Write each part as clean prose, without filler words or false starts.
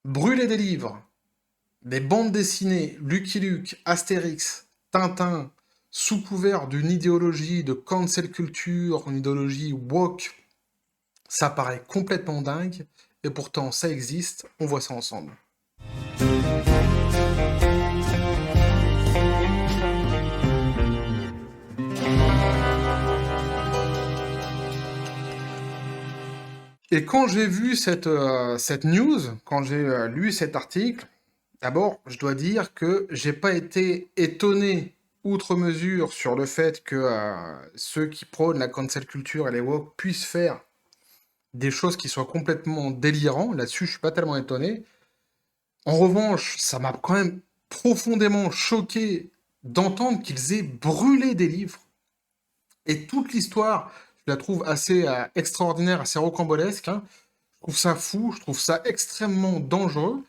Brûler des livres, des bandes dessinées, Lucky Luke, Astérix, Tintin, sous couvert d'une idéologie de cancel culture, une idéologie woke, ça paraît complètement dingue, et pourtant ça existe, on voit ça ensemble. Et quand j'ai vu cette news, quand j'ai lu cet article, d'abord, je dois dire que j'ai pas été étonné outre mesure sur le fait que ceux qui prônent la cancel culture et les woke puissent faire des choses qui soient complètement délirants. Là-dessus, je suis pas tellement étonné. En revanche, ça m'a quand même profondément choqué d'entendre qu'ils aient brûlé des livres. Et toute l'histoire, je la trouve assez extraordinaire, assez rocambolesque, hein. Je trouve ça fou, je trouve ça extrêmement dangereux.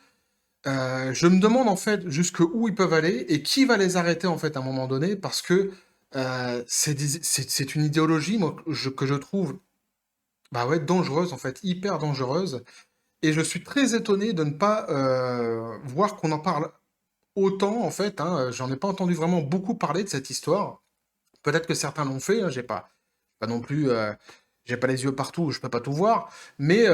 Je me demande en fait jusqu'où ils peuvent aller et qui va les arrêter en fait à un moment donné parce que c'est une idéologie moi, que je trouve bah ouais, dangereuse en fait, hyper dangereuse. Et je suis très étonné de ne pas voir qu'on en parle autant en fait, hein. J'en ai pas entendu vraiment beaucoup parler de cette histoire. Peut-être que certains l'ont fait, hein, j'ai pas non plus, j'ai pas les yeux partout, je peux pas tout voir, mais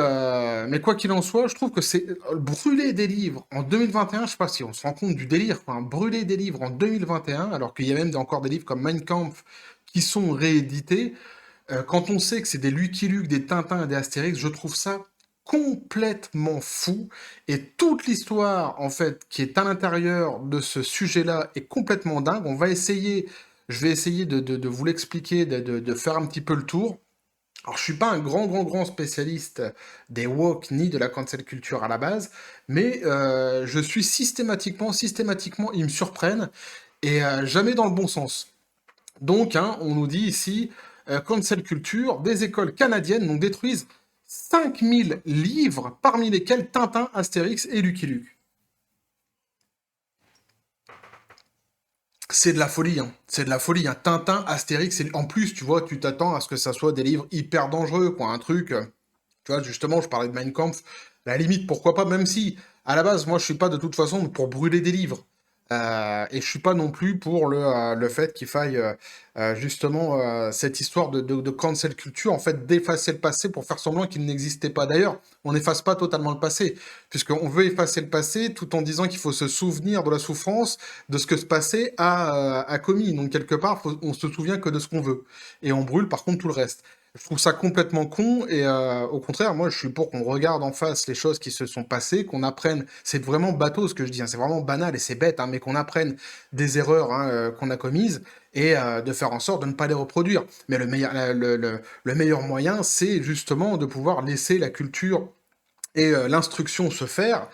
quoi qu'il en soit, je trouve que c'est brûler des livres en 2021, je sais pas si on se rend compte du délire, quoi, hein, brûler des livres en 2021, alors qu'il y a même encore des livres comme Mein Kampf qui sont réédités, quand on sait que c'est des Lucky Luke, des Tintin et des Astérix, je trouve ça complètement fou, et toute l'histoire, en fait, qui est à l'intérieur de ce sujet-là est complètement dingue. Je vais essayer de vous l'expliquer, de faire un petit peu le tour. Alors, je suis pas un grand spécialiste des woke ni de la cancel culture à la base, mais je suis systématiquement, ils me surprennent, et jamais dans le bon sens. Donc, hein, on nous dit ici, cancel culture, des écoles canadiennes donc, détruisent 5000 livres, parmi lesquels Tintin, Astérix et Lucky Luke. C'est de la folie, hein. C'est de la folie, hein. Tintin, Astérix, en plus, tu vois, tu t'attends à ce que ça soit des livres hyper dangereux, quoi. Un truc, tu vois, justement, je parlais de Mein Kampf, à la limite, pourquoi pas, même si, à la base, moi, je suis pas de toute façon pour brûler des livres. Et je suis pas non plus pour le fait qu'il faille justement cette histoire de cancel culture, en fait, d'effacer le passé pour faire semblant qu'il n'existait pas. D'ailleurs, on n'efface pas totalement le passé, puisqu'on veut effacer le passé tout en disant qu'il faut se souvenir de la souffrance de ce que ce passé a commis. Donc, quelque part, on se souvient que de ce qu'on veut. Et on brûle, par contre, tout le reste. Je trouve ça complètement con et au contraire, moi je suis pour qu'on regarde en face les choses qui se sont passées, qu'on apprenne, c'est vraiment bateau ce que je dis, hein, c'est vraiment banal et c'est bête, hein, mais qu'on apprenne des erreurs hein, qu'on a commises et de faire en sorte de ne pas les reproduire. Mais le meilleur moyen, c'est justement de pouvoir laisser la culture et l'instruction se faire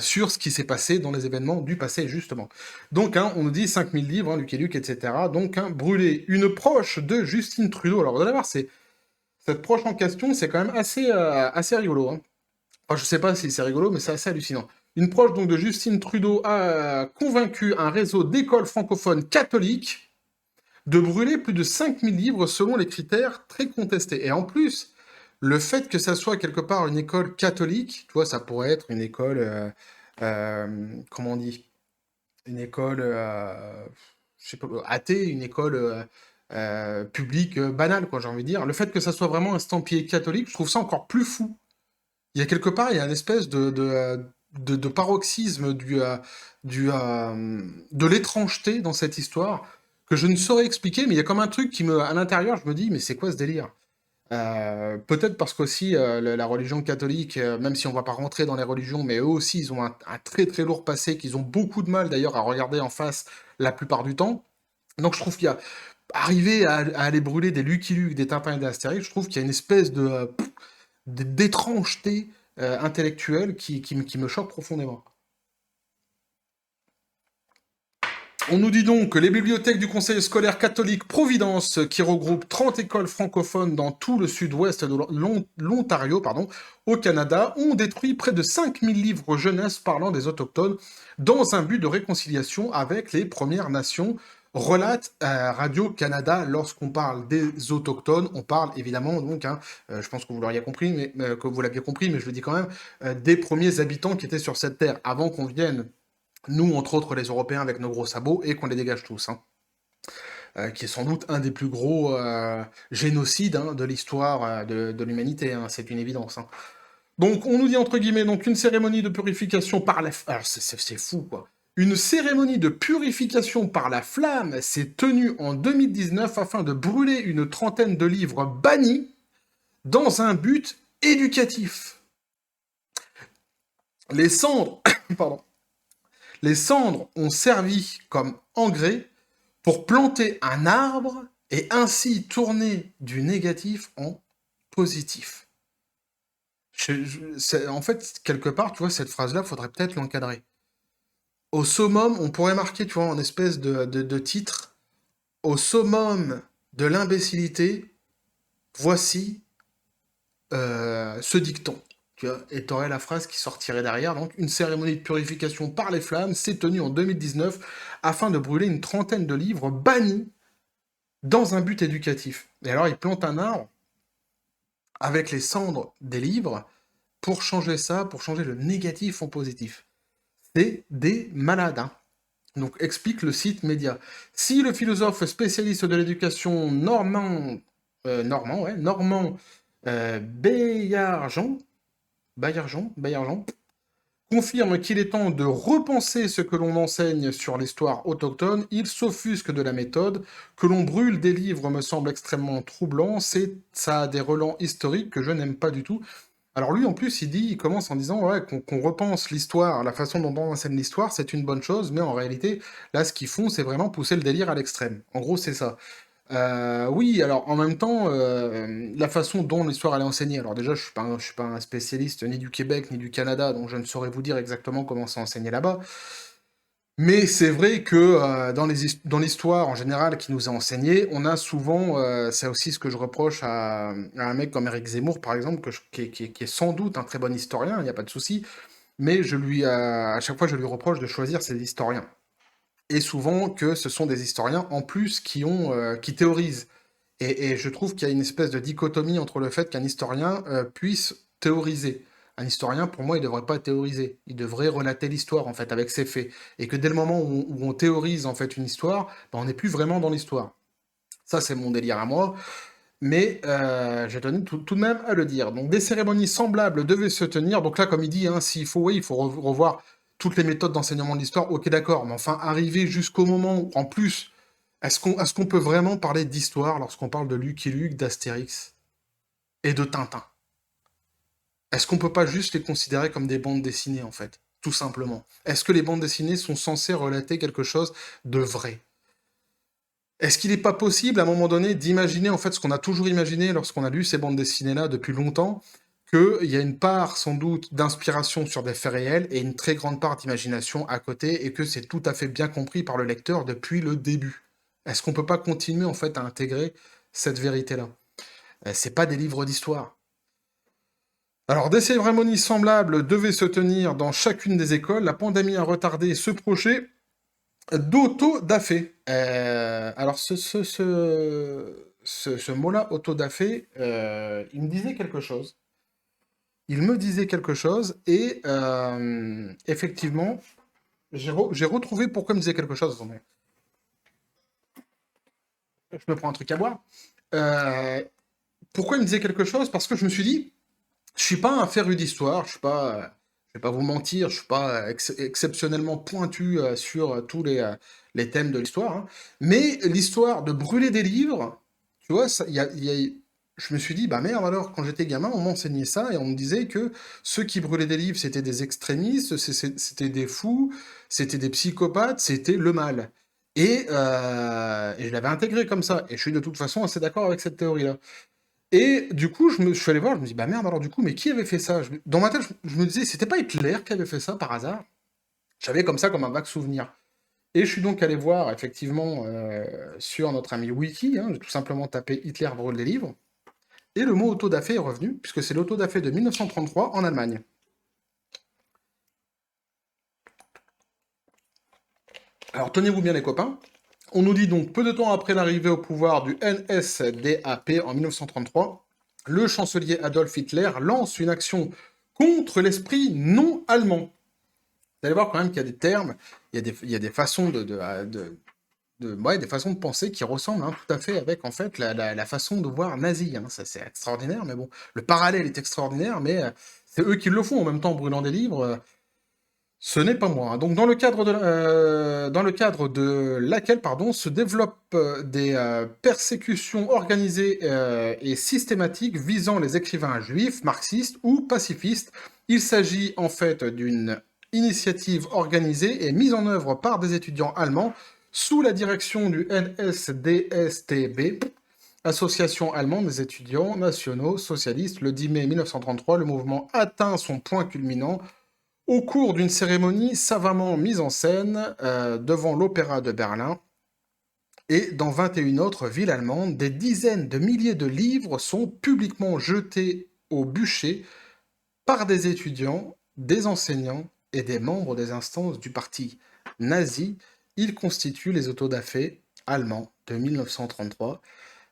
sur ce qui s'est passé dans les événements du passé, justement. Donc, hein, on nous dit 5000 livres, hein, Lucky Luke, etc. Donc, hein, brûler une proche de Justine Trudeau. Alors, vous allez voir, cette proche en question, c'est quand même assez rigolo, hein. Enfin, je sais pas si c'est rigolo, mais c'est assez hallucinant. Une proche donc de Justine Trudeau a convaincu un réseau d'écoles francophones catholiques de brûler plus de 5000 livres selon les critères très contestés. Et en plus, le fait que ça soit quelque part une école catholique, tu vois, ça pourrait être une école, comment on dit, une école, je sais pas, athée, une école publique banale, quoi, j'ai envie de dire. Le fait que ça soit vraiment un estampillé catholique, je trouve ça encore plus fou. Il y a quelque part, il y a une espèce de paroxysme de l'étrangeté dans cette histoire que je ne saurais expliquer, mais il y a comme un truc à l'intérieur, je me dis, mais c'est quoi ce délire? Peut-être parce qu'aussi la religion catholique, même si on va pas rentrer dans les religions, mais eux aussi, ils ont un très très lourd passé, qu'ils ont beaucoup de mal d'ailleurs à regarder en face la plupart du temps. Donc je trouve qu'il y a arriver à aller brûler des Lucky Luke, des Tintin et des Astérix, je trouve qu'il y a une espèce d'étrangeté intellectuelle qui me choque profondément. On nous dit donc que les bibliothèques du Conseil scolaire catholique Providence, qui regroupe 30 écoles francophones dans tout le sud-ouest de l'Ontario, pardon, au Canada, ont détruit près de 5000 livres jeunesse parlant des Autochtones dans un but de réconciliation avec les Premières Nations relate Radio-Canada lorsqu'on parle des autochtones. On parle évidemment, donc, hein, je pense que vous l'auriez compris, que vous l'aviez compris, mais je le dis quand même, des premiers habitants qui étaient sur cette terre, avant qu'on vienne, nous, entre autres, les Européens, avec nos gros sabots, et qu'on les dégage tous. Hein. Qui est sans doute un des plus gros génocides hein, de l'histoire de l'humanité, hein, c'est une évidence. Hein. Donc, on nous dit entre guillemets, donc une cérémonie de purification par la... Alors, c'est fou, quoi. Une cérémonie de purification par la flamme s'est tenue en 2019 afin de brûler une trentaine de livres bannis dans un but éducatif. Les cendres, pardon, les cendres ont servi comme engrais pour planter un arbre et ainsi tourner du négatif en positif. En fait, quelque part, tu vois, cette phrase-là, faudrait peut-être l'encadrer. Au summum, on pourrait marquer, tu vois, en espèce de titre, au summum de l'imbécilité, voici ce dicton. Tu vois, et t'aurais la phrase qui sortirait derrière. Donc, une cérémonie de purification par les flammes s'est tenue en 2019 afin de brûler une trentaine de livres bannis dans un but éducatif. Et alors, ils plantent un arbre avec les cendres des livres pour changer ça, pour changer le négatif en positif. C'est des malades, hein. Donc, explique le site Média. Si le philosophe spécialiste de l'éducation Normand Baillargeon, confirme qu'il est temps de repenser ce que l'on enseigne sur l'histoire autochtone, il s'offusque de la méthode. Que l'on brûle des livres me semble extrêmement troublant, ça a des relents historiques que je n'aime pas du tout. Alors lui, en plus, il commence en disant ouais, qu'on repense l'histoire, la façon dont on enseigne l'histoire, c'est une bonne chose, mais en réalité, là, ce qu'ils font, c'est vraiment pousser le délire à l'extrême. En gros, c'est ça. Oui, alors en même temps, la façon dont l'histoire elle est enseignée. Alors déjà, je suis pas un spécialiste ni du Québec ni du Canada, donc je ne saurais vous dire exactement comment c'est enseigné là-bas. Mais c'est vrai que dans l'histoire en général qui nous est enseignée, on a souvent, c'est aussi ce que je reproche à un mec comme Éric Zemmour, par exemple, qui est sans doute un très bon historien, il n'y a pas de souci, mais à chaque fois, je lui reproche de choisir ses historiens. Et souvent que ce sont des historiens en plus qui théorisent. Et je trouve qu'il y a une espèce de dichotomie entre le fait qu'un historien puisse théoriser. Un historien, pour moi, il ne devrait pas théoriser. Il devrait relater l'histoire, en fait, avec ses faits. Et que dès le moment où on théorise, en fait, une histoire, ben, on n'est plus vraiment dans l'histoire. Ça, c'est mon délire à moi. Mais j'ai tenu tout de même à le dire. Donc, des cérémonies semblables devaient se tenir. Donc là, comme il dit, hein, s'il faut, oui, il faut revoir toutes les méthodes d'enseignement de l'histoire. Ok, d'accord. Mais enfin, arriver jusqu'au moment où, en plus, est-ce qu'on peut vraiment parler d'histoire lorsqu'on parle de Lucky Luke, d'Astérix et de Tintin? Est-ce qu'on peut pas juste les considérer comme des bandes dessinées, en fait? Tout simplement. Est-ce que les bandes dessinées sont censées relater quelque chose de vrai? Est-ce qu'il n'est pas possible, à un moment donné, d'imaginer, en fait, ce qu'on a toujours imaginé lorsqu'on a lu ces bandes dessinées-là depuis longtemps, qu'il y a une part, sans doute, d'inspiration sur des faits réels et une très grande part d'imagination à côté, et que c'est tout à fait bien compris par le lecteur depuis le début? Est-ce qu'on peut pas continuer, en fait, à intégrer cette vérité-là? C'est pas des livres d'histoire. Alors, des cérémonies semblables devaient se tenir dans chacune des écoles. La pandémie a retardé ce projet d'auto-da-fé. Alors, ce mot-là, auto-da-fé, il me disait quelque chose. Il me disait quelque chose, et effectivement, j'ai retrouvé pourquoi il me disait quelque chose. Attendez. Je me prends un truc à boire. Euh, Pourquoi il me disait quelque chose? Parce que je me suis dit, je suis pas un féru d'histoire, je vais pas vous mentir, je suis pas exceptionnellement pointu sur tous les thèmes de l'histoire, hein. Mais l'histoire de brûler des livres, tu vois, je me suis dit, bah merde alors, quand j'étais gamin, on m'enseignait ça et on me disait que ceux qui brûlaient des livres, c'était des extrémistes, c'était des fous, c'était des psychopathes, c'était le mal. Et je l'avais intégré comme ça, et je suis de toute façon assez d'accord avec cette théorie-là. Et du coup, je suis allé voir, je me dis, bah merde, alors du coup, mais qui avait fait ça? Dans ma tête, je me disais, c'était pas Hitler qui avait fait ça par hasard? J'avais comme ça, comme un vague souvenir. Et je suis donc allé voir, effectivement, sur notre ami Wiki, hein, j'ai tout simplement tapé Hitler brûle des livres, et le mot autodafé est revenu, puisque c'est l'autodafé de 1933 en Allemagne. Alors tenez-vous bien les copains, On nous dit donc, peu de temps après l'arrivée au pouvoir du NSDAP en 1933, le chancelier Adolf Hitler lance une action contre l'esprit non allemand. Vous allez voir quand même qu'il y a des termes, il y a des façons ouais, des façons de penser qui ressemblent hein, tout à fait avec en fait la façon de voir nazi. Hein. Ça c'est extraordinaire, mais bon, le parallèle est extraordinaire, mais c'est eux qui le font en même temps, brûlant des livres. Ce n'est pas moi. Hein. Donc dans le cadre de laquelle pardon, se développent des persécutions organisées et systématiques visant les écrivains juifs, marxistes ou pacifistes. Il s'agit en fait d'une initiative organisée et mise en œuvre par des étudiants allemands sous la direction du NSDSTB, Association allemande des étudiants nationaux socialistes. Le 10 mai 1933, le mouvement atteint son point culminant au cours d'une cérémonie savamment mise en scène devant l'Opéra de Berlin et dans 21 autres villes allemandes, des dizaines de milliers de livres sont publiquement jetés au bûcher par des étudiants, des enseignants et des membres des instances du parti nazi. Ils constituent les autodafés allemands de 1933.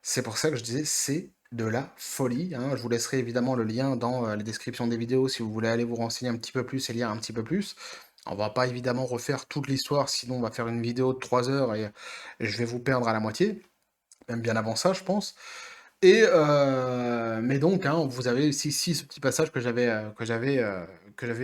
C'est pour ça que je disais c'est de la folie. Hein. Je vous laisserai évidemment le lien dans la description des vidéos si vous voulez aller vous renseigner un petit peu plus et lire un petit peu plus. On va pas évidemment refaire toute l'histoire, sinon on va faire une vidéo de 3 heures et je vais vous perdre à la moitié, même bien avant ça, je pense. Et mais donc, hein, vous avez ici ce petit passage que j'avais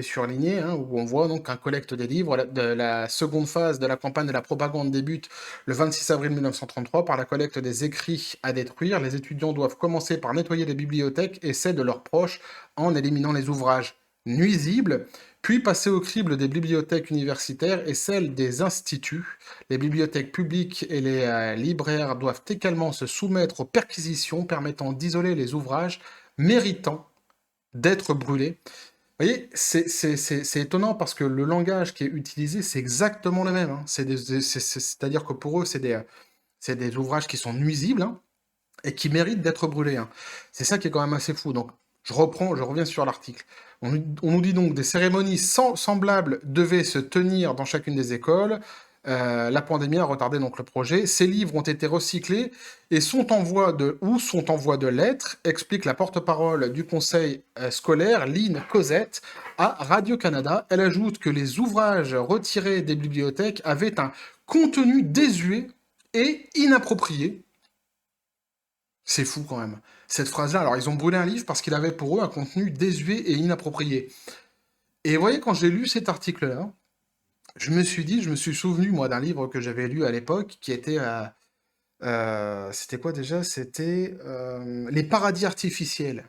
surligné, hein, où on voit donc un collecte des livres de la seconde phase de la campagne de la propagande débute le 26 avril 1933 par la collecte des écrits à détruire. Les étudiants doivent commencer par nettoyer les bibliothèques et celles de leurs proches en éliminant les ouvrages nuisibles, puis passer au crible des bibliothèques universitaires et celles des instituts. Les bibliothèques publiques et les libraires doivent également se soumettre aux perquisitions permettant d'isoler les ouvrages méritant d'être brûlés. Vous voyez, c'est étonnant parce que le langage qui est utilisé, c'est exactement le même. Hein. C'est-à-dire que pour eux, c'est des ouvrages qui sont nuisibles hein, et qui méritent d'être brûlés. Hein. C'est ça qui est quand même assez fou. Donc, je reviens sur l'article. On nous dit donc des cérémonies semblables devaient se tenir dans chacune des écoles. La pandémie a retardé donc le projet. Ces livres ont été recyclés et sont en voie de lettres, explique la porte-parole du conseil scolaire, Lynn Cosette, à Radio-Canada. Elle ajoute que les ouvrages retirés des bibliothèques avaient un contenu désuet et inapproprié. C'est fou quand même. Cette phrase-là, alors ils ont brûlé un livre parce qu'il avait pour eux un contenu désuet et inapproprié. Et vous voyez, quand j'ai lu cet article-là, je me suis souvenu, moi, d'un livre que j'avais lu à l'époque, qui était, c'était quoi déjà? C'était Les paradis artificiels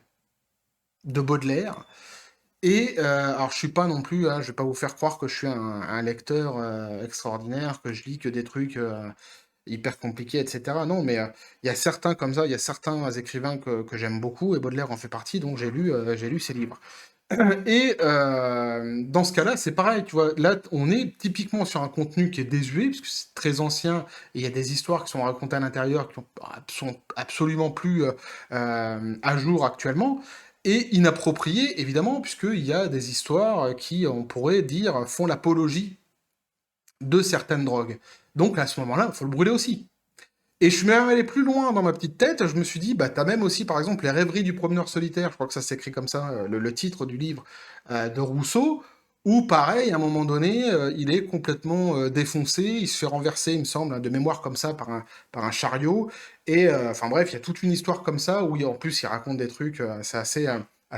de Baudelaire. Et alors, je suis pas non plus, hein, je vais pas vous faire croire que je suis un lecteur extraordinaire, que je lis que des trucs hyper compliqués, etc. Non, mais il y a certains comme ça, il y a certains écrivains que j'aime beaucoup, et Baudelaire en fait partie, donc j'ai lu ses livres. Et dans ce cas-là, c'est pareil, tu vois. Là, on est typiquement sur un contenu qui est désuet, puisque c'est très ancien, et il y a des histoires qui sont racontées à l'intérieur sont absolument plus à jour actuellement, et inappropriées, évidemment, puisqu'il y a des histoires qui, on pourrait dire, font l'apologie de certaines drogues. Donc à ce moment-là, il faut le brûler aussi. Et je suis même allé plus loin dans ma petite tête, je me suis dit, bah t'as même aussi par exemple les rêveries du promeneur solitaire, je crois que ça s'écrit comme ça, le titre du livre de Rousseau, où pareil, à un moment donné, il est complètement défoncé, il se fait renverser, il me semble, hein, de mémoire comme ça, par un chariot, et enfin bref, il y a toute une histoire comme ça, où en plus il raconte des trucs, c'est assez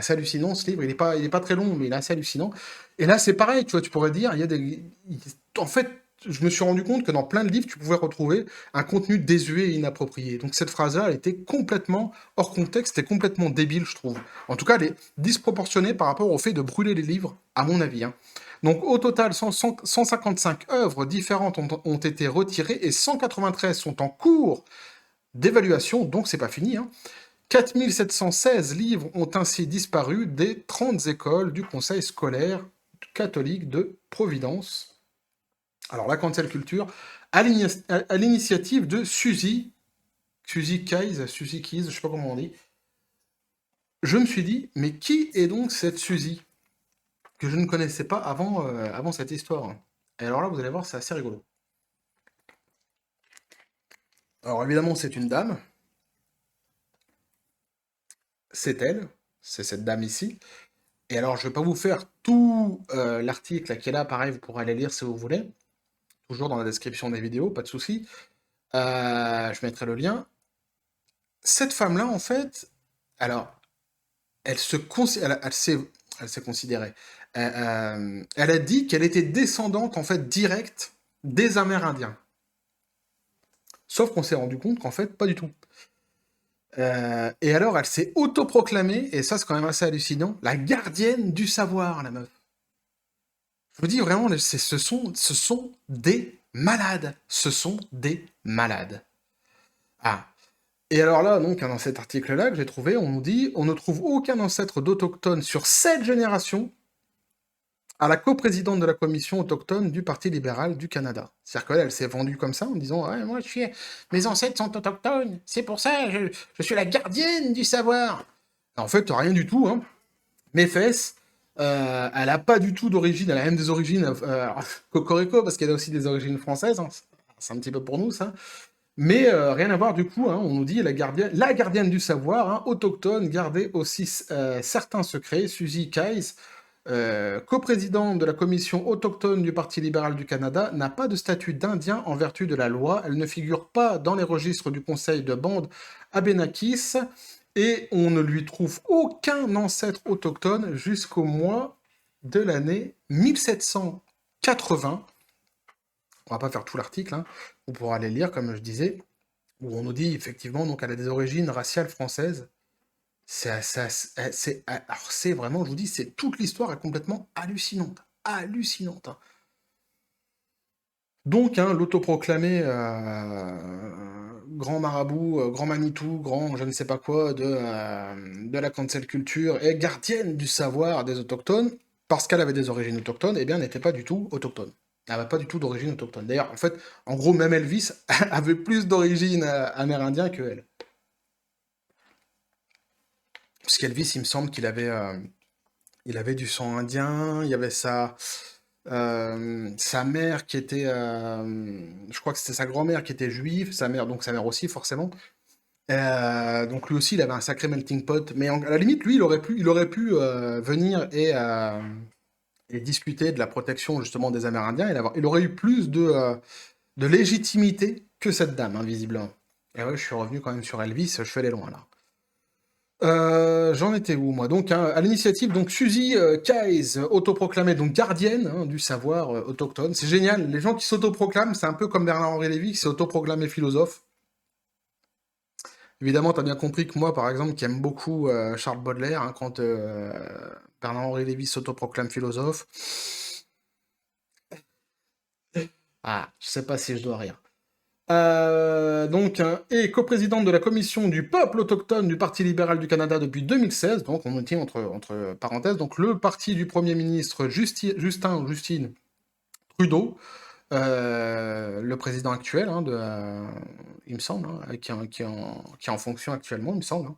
hallucinant ce livre, il est pas très long, mais il est assez hallucinant. Et là c'est pareil, tu vois, tu pourrais dire, en fait, je me suis rendu compte que dans plein de livres, tu pouvais retrouver un contenu désuet et inapproprié. Donc cette phrase-là, elle était complètement hors contexte et complètement débile, je trouve. En tout cas, elle est disproportionnée par rapport au fait de brûler les livres, à mon avis. Hein. Donc au total, 155 œuvres différentes ont été retirées et 193 sont en cours d'évaluation, donc c'est pas fini. Hein. 4716 livres ont ainsi disparu des 30 écoles du Conseil scolaire catholique de Providence. Alors, la cancel culture, à l'initiative de Suzy Keys, je sais pas comment on dit, je me suis dit, mais qui est donc cette Suzy que je ne connaissais pas avant cette histoire? Et alors là, vous allez voir, c'est assez rigolo. Alors évidemment, c'est une dame, c'est elle, c'est cette dame ici. Et alors, je vais pas vous faire tout l'article qui est là, pareil, vous pourrez aller lire si vous voulez, toujours dans la description des vidéos, pas de souci. Je mettrai le lien. Cette femme-là, en fait, alors, elle s'est considérée. Elle a dit qu'elle était descendante, en fait, directe des Amérindiens. Sauf qu'on s'est rendu compte qu'en fait, pas du tout. Et alors, elle s'est autoproclamée, et ça, c'est quand même assez hallucinant, la gardienne du savoir, la meuf. Je vous dis vraiment, ce sont des malades. Ce sont des malades. Ah. Et alors là, donc, dans cet article-là que j'ai trouvé, on nous dit on ne trouve aucun ancêtre d'autochtones sur 7 générations à la coprésidente de la commission autochtone du Parti libéral du Canada. C'est-à-dire qu'elle, elle s'est vendue comme ça en disant ouais, moi, mes ancêtres sont autochtones, c'est pour ça, je suis la gardienne du savoir. En fait, rien du tout, hein. Mes fesses, elle a pas du tout d'origine, elle a même des origines cocorico, parce qu'elle a aussi des origines françaises, hein. C'est un petit peu pour nous, ça. Mais rien à voir du coup, hein, on nous dit la gardienne du savoir, hein, autochtone, gardait aussi certains secrets. Suzy Kies, coprésidente de la commission autochtone du Parti libéral du Canada, n'a pas de statut d'Indien en vertu de la loi. Elle ne figure pas dans les registres du conseil de bande Abénakis et on ne lui trouve aucun ancêtre autochtone jusqu'au mois de l'année 1780. On va pas faire tout l'article, hein. On pourra aller lire, comme je disais, où on nous dit effectivement donc elle a des origines raciales françaises. Alors c'est vraiment, je vous dis, c'est toute l'histoire est complètement hallucinante, hallucinante, hein. Donc hein, l'autoproclamé grand marabout, grand Manitou, grand je ne sais pas quoi de la cancel culture et gardienne du savoir des autochtones, parce qu'elle avait des origines autochtones, eh bien n'était pas du tout autochtone. Elle n'avait pas du tout d'origine autochtone. D'ailleurs, en fait, en gros, même Elvis avait plus d'origine amérindien que elle. Parce qu'Elvis, il me semble il avait du sang indien, il y avait sa mère qui était, je crois que c'était sa grand-mère qui était juive, sa mère, donc sa mère aussi forcément. Donc lui aussi, il avait un sacré melting pot. Mais à la limite, lui, il aurait pu venir et discuter de la protection justement des Amérindiens. Il aurait eu plus de légitimité que cette dame, hein, visiblement. Et ouais, je suis revenu quand même sur Elvis, je suis allé loin là. J'en étais où, moi? Donc, hein, à l'initiative, donc Suzy Kies, autoproclamée donc gardienne hein, du savoir autochtone. C'est génial. Les gens qui s'autoproclament, c'est un peu comme Bernard-Henri Lévy qui s'est autoproclamé philosophe. Évidemment, tu as bien compris que moi, par exemple, qui aime beaucoup Charles Baudelaire, hein, quand Bernard-Henri Lévy s'autoproclame philosophe, ah, je sais pas si je dois rire. Donc, est coprésidente de la commission du peuple autochtone du Parti libéral du Canada depuis 2016, donc on nous tient entre parenthèses, donc le parti du Premier ministre Justine Trudeau, le président actuel, hein, il me semble, hein, qui est en fonction actuellement, il me semble, hein.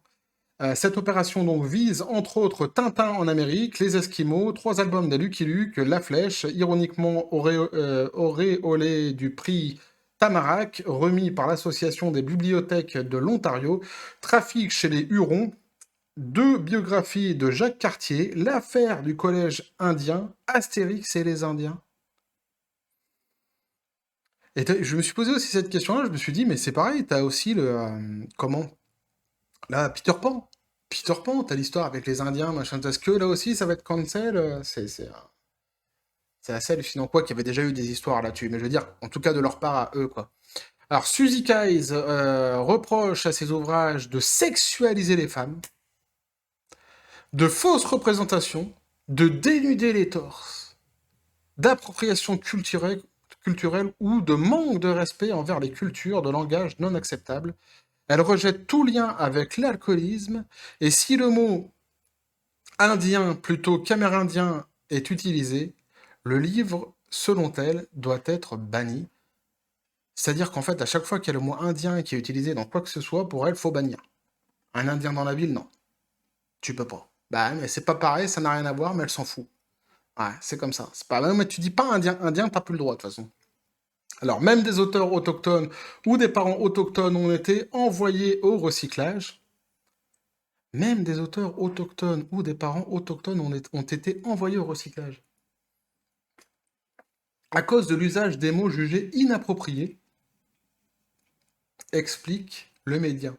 Cette opération donc vise entre autres Tintin en Amérique, Les Esquimaux, 3 albums des Lucky Luke, La Flèche, ironiquement auréolé du prix Tamarack, remis par l'Association des bibliothèques de l'Ontario, Trafic chez les Hurons, 2 biographies de Jacques Cartier, L'affaire du collège indien, Astérix et les Indiens. Et je me suis posé aussi cette question-là, je me suis dit, mais c'est pareil, t'as aussi comment? Là, Peter Pan. Peter Pan, t'as l'histoire avec les Indiens, machin. Est-ce que là aussi, ça va être cancel? C'est assez hallucinant. Quoi qu'il y avait déjà eu des histoires là-dessus. Mais je veux dire, en tout cas de leur part à eux, quoi. Alors, Suzy Kies reproche à ses ouvrages de sexualiser les femmes, de fausses représentations, de dénuder les torses, d'appropriation culturelle ou de manque de respect envers les cultures de langage non acceptable. Elle rejette tout lien avec l'alcoolisme, et si le mot indien plutôt qu'amérindien est utilisé, le livre, selon elle, doit être banni. C'est-à-dire qu'en fait, à chaque fois qu'il y a le mot indien qui est utilisé dans quoi que ce soit, pour elle, faut bannir. Un indien dans la ville, non. Tu peux pas. Bah, mais c'est pas pareil, ça n'a rien à voir, mais elle s'en fout. Ouais, c'est comme ça. C'est pas mais tu dis pas indien, indien, t'as plus le droit, de toute façon. Alors, même des auteurs autochtones ou des parents autochtones ont été envoyés au recyclage. Même des auteurs autochtones ou des parents autochtones ont été envoyés au recyclage. À cause de l'usage des mots jugés inappropriés, explique le média.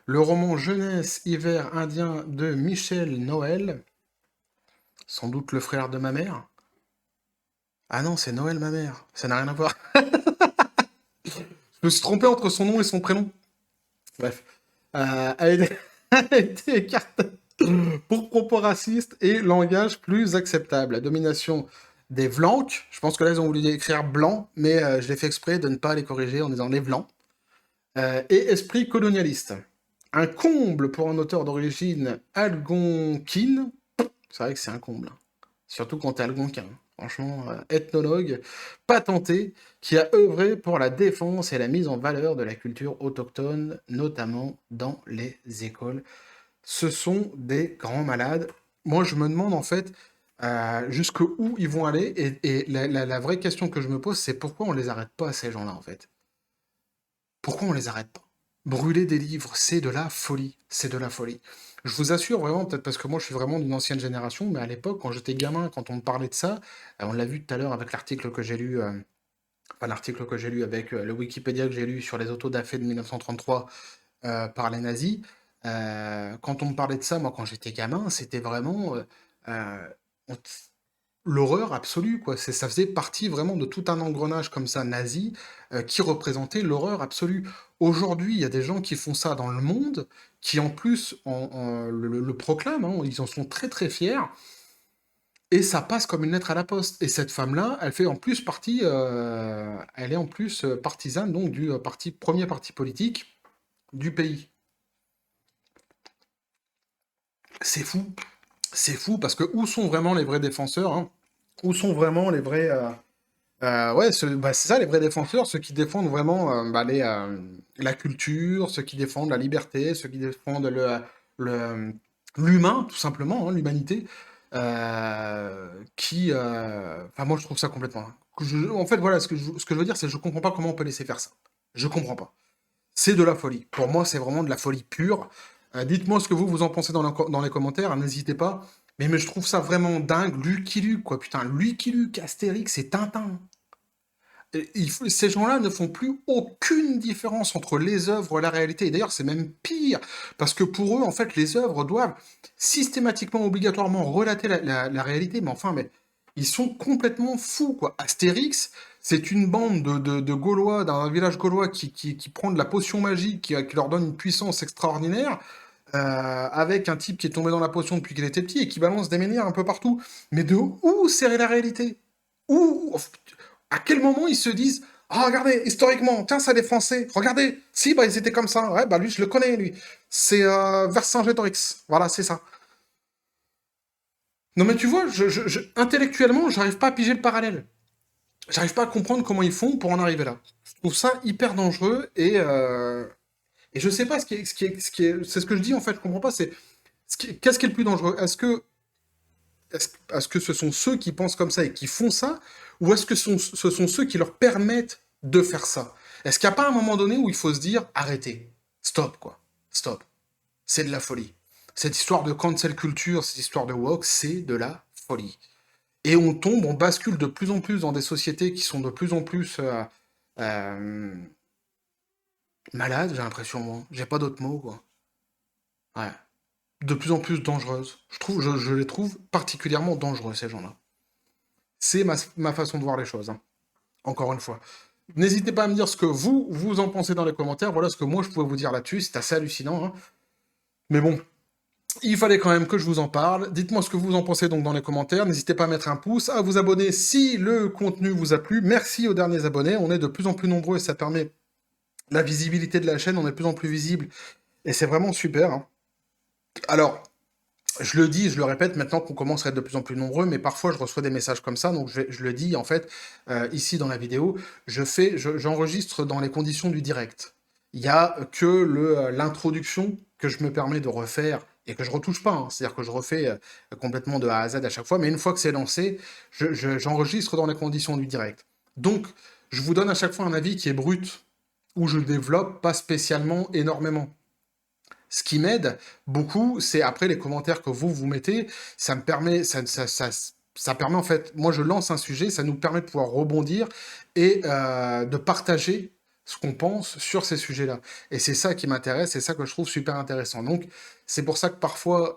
Le roman Jeunesse hiver indien de Michel Noël, sans doute le frère de ma mère. Ah non, c'est Noël ma mère, ça n'a rien à voir. Je me suis trompé entre son nom et son prénom. Bref. A été, a été écarté pour propos racistes et langage plus acceptable. La domination des Vlanques, je pense que là ils ont voulu écrire blanc, mais je l'ai fait exprès de ne pas les corriger en disant les Blancs. Et esprit colonialiste. Un comble pour un auteur d'origine algonquine. C'est vrai que c'est un comble. Surtout quand t'es algonquin. Franchement, ethnologue patenté, qui a œuvré pour la défense et la mise en valeur de la culture autochtone, notamment dans les écoles. Ce sont des grands malades. Moi, je me demande en fait jusqu'où ils vont aller. Et la vraie question que je me pose, c'est pourquoi on les arrête pas, ces gens-là, en fait. Pourquoi on les arrête pas? Brûler des livres, c'est de la folie. C'est de la folie. Je vous assure vraiment, peut-être parce que moi je suis vraiment d'une ancienne génération, mais à l'époque, quand j'étais gamin, quand on me parlait de ça, on l'a vu tout à l'heure avec l'article que j'ai lu, enfin l'article que j'ai lu avec le Wikipédia que j'ai lu sur les autos da fé de 1933 par les nazis. Quand on me parlait de ça, moi quand j'étais gamin, c'était vraiment on- l'horreur absolue, quoi. Ça faisait partie vraiment de tout un engrenage comme ça nazi qui représentait l'horreur absolue. Aujourd'hui, il y a des gens qui font ça dans le monde, qui en plus le proclament, hein, ils en sont très très fiers, et ça passe comme une lettre à la poste. Et cette femme-là, elle fait en plus partie, elle est en plus partisane donc du premier parti politique du pays. C'est fou, c'est fou parce que où sont vraiment les vrais défenseurs, hein? Où sont vraiment les vrais ouais, bah, c'est ça les vrais défenseurs, ceux qui défendent vraiment bah, la culture, ceux qui défendent la liberté, ceux qui défendent le- l'humain, tout simplement, hein, l'humanité, enfin, moi, je trouve ça complètement. En fait, voilà, ce que je veux dire, c'est que je comprends pas comment on peut laisser faire ça. Je comprends pas. C'est de la folie. Pour moi, c'est vraiment de la folie pure. Dites-moi ce que vous en pensez dans les commentaires, hein, n'hésitez pas. Mais je trouve ça vraiment dingue. Lucky Luke, quoi, putain. Lucky Luke, Astérix et Tintin. Ces gens-là ne font plus aucune différence entre les œuvres et la réalité. Et d'ailleurs, c'est même pire, parce que pour eux, en fait, les œuvres doivent systématiquement, obligatoirement relater la réalité. Mais enfin, mais ils sont complètement fous, quoi. Astérix, c'est une bande de Gaulois, d'un village gaulois qui prend de la potion magique, qui leur donne une puissance extraordinaire, avec un type qui est tombé dans la potion depuis qu'il était petit et qui balance des menhirs un peu partout. Mais de où c'est la réalité? Où? À quel moment ils se disent ah, regardez, historiquement, tiens, ça, les Français, regardez, si, bah, ils étaient comme ça, ouais, bah, lui, je le connais, lui. C'est Vercingétorix, voilà, c'est ça. Non, mais tu vois, intellectuellement, j'arrive pas à piger le parallèle. J'arrive pas à comprendre comment ils font pour en arriver là. Je trouve ça hyper dangereux et je sais pas c'est ce que je dis en fait, je comprends pas, c'est qu'est-ce qui est le plus dangereux? Est-ce que ce sont ceux qui pensent comme ça et qui font ça, ou est-ce que ce sont ceux qui leur permettent de faire ça? Est-ce qu'il n'y a pas un moment donné où il faut se dire, arrêtez, stop, quoi, stop, c'est de la folie. Cette histoire de cancel culture, cette histoire de woke, c'est de la folie. Et on bascule de plus en plus dans des sociétés qui sont de plus en plus euh, malades, j'ai l'impression, moi. J'ai pas d'autres mots, quoi. Ouais. De plus en plus dangereuses. Je les trouve particulièrement dangereux, ces gens-là. C'est ma façon de voir les choses, hein. Encore une fois. N'hésitez pas à me dire ce que vous en pensez dans les commentaires. Voilà ce que moi je pouvais vous dire là-dessus. C'est assez hallucinant, hein. Mais bon, il fallait quand même que je vous en parle. Dites-moi ce que vous en pensez donc dans les commentaires. N'hésitez pas à mettre un pouce, à vous abonner si le contenu vous a plu. Merci aux derniers abonnés. On est de plus en plus nombreux et ça permet la visibilité de la chaîne. On est de plus en plus visible et c'est vraiment super, hein. Alors, je le dis, je le répète, maintenant qu'on commence à être de plus en plus nombreux, mais parfois je reçois des messages comme ça, donc je le dis en fait, ici dans la vidéo, j'enregistre dans les conditions du direct. Il y a que l'introduction que je me permets de refaire et que je retouche pas, hein. C'est-à-dire que je refais complètement de A à Z à chaque fois, mais une fois que c'est lancé, j'enregistre dans les conditions du direct. Donc, je vous donne à chaque fois un avis qui est brut, où je développe pas spécialement énormément. Ce qui m'aide beaucoup, c'est après les commentaires que vous mettez, ça me permet, ça permet en fait, moi je lance un sujet, ça nous permet de pouvoir rebondir et de partager ce qu'on pense sur ces sujets-là. Et c'est ça qui m'intéresse, c'est ça que je trouve super intéressant. Donc c'est pour ça que parfois,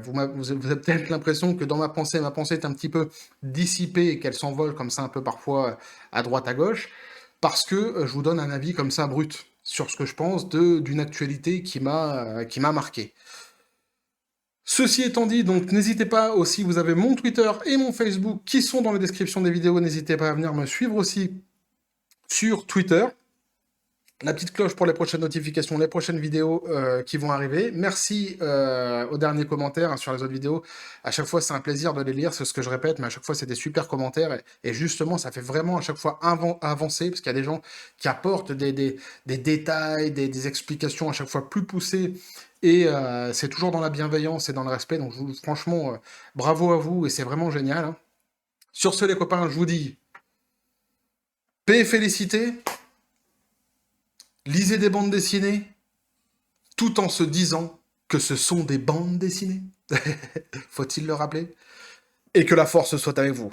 vous avez peut-être l'impression que dans ma pensée est un petit peu dissipée et qu'elle s'envole comme ça un peu parfois à droite à gauche parce que je vous donne un avis comme ça brut sur ce que je pense d'une actualité qui m'a marqué. Ceci étant dit, donc n'hésitez pas aussi, vous avez mon Twitter et mon Facebook qui sont dans la description des vidéos, n'hésitez pas à venir me suivre aussi sur Twitter. La petite cloche pour les prochaines notifications, les prochaines vidéos qui vont arriver. Merci aux derniers commentaires hein, sur les autres vidéos. À chaque fois, c'est un plaisir de les lire, c'est ce que je répète, mais à chaque fois, c'est des super commentaires. Et justement, ça fait vraiment à chaque fois avancer, parce qu'il y a des gens qui apportent des détails, des explications à chaque fois plus poussées. Et c'est toujours dans la bienveillance et dans le respect. Donc, franchement, bravo à vous, et c'est vraiment génial. Hein. Sur ce, les copains, je vous dis paix et félicité. Lisez des bandes dessinées, tout en se disant que ce sont des bandes dessinées. Faut-il le rappeler? Et que la force soit avec vous.